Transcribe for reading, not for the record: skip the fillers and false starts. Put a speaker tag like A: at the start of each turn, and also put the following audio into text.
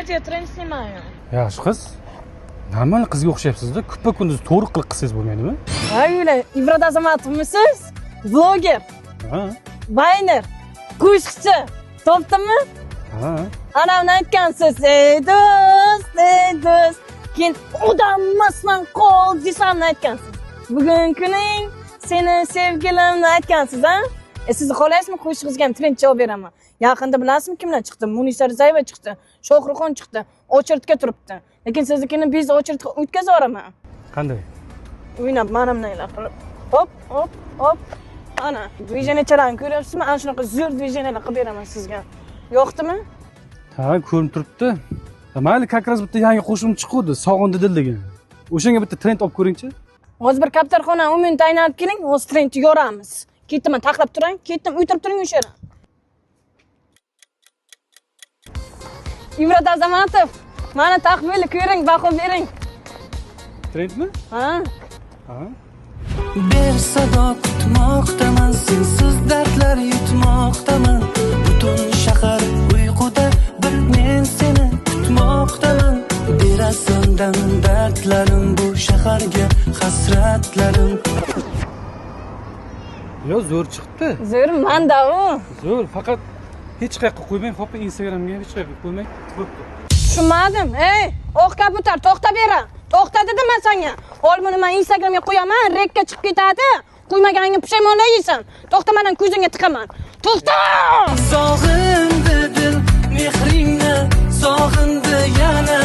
A: Давайте я трend снимаю.
B: Yaxshi qiz. Normal qizga o'xshayapsiz-da. Kuppa kunduz to'g'ri qilib qilsangiz bo'lmaydimi?
A: Öyle, İbrahim Azamat'ımızsız, vlogger,
B: Ha.
A: bayner, qo'shiqchi, topdimi?
B: Ha.
A: Anamni aytgansiz, ey do'st, keyin odammasman qol desamni aytgansiz. Bugungi kuning seni sevgilimni aytgansiz, ha? Siz xohlaysizmi qo'shig'ingizga ham trend javob beraman. Yaqinda bilasizmi kimlar chiqdi? Munisa Rizayeva chiqdi, Shohruxxon chiqdi, очередga turibdi. Lekin siznikini biz очередga o'tkazib yuboraman.
B: Qanday?
A: O'ynab manamnaylar qilib. Hop, hop, hop. Ana, dvijeniyalarni ko'ryapsizmi? Ana shunaqa zo'r dvijeniyalar qilib beraman sizga. Yoqdimi?
B: Ha, ko'rinib turibdi. Mayli, как раз bitta yangi qo'shiqni chiqdi, Sog'indi dil degan. O'shanga bitta trend olib ko'ring-chi.
A: Hozir bir kaptarxona umumini tayinlab keling, o'z trendni yoramiz. Ketdim, taqlab turing, ketdim, o'tirib turing o'sha yerda. Ibrat Azamatov, mana taqvili ko'ring, baho bering.
B: Trendmi?
A: Ha?
B: Ha.
C: Ber sado kutmoqdaman, sensiz dardlar yutmoqdaman. Butun shahar uyquda, bir men seni kutmoqdaman. Berasandan dardlarim, bu shaharga hasratlarim.
B: Yo, zo'r chiqdi.
A: Zo'r manda u.
B: Zo'r, faqat hech qayerga qo'ymang, hoppa Instagramga hech qayerga qo'ymang. Bo'pti.
A: Tushunmadim. Ey, o'q kabutar, to'xta bera. To'xta dedim men senga. Ol buni men Instagramga qo'yaman, rekka chiqib ketadi. Qo'ymaganingga pushaymonlaysan. To'xta, mening ko'zingga tiqaman. To'xta!
C: Sog'indi dil mehringni, sog'indi yana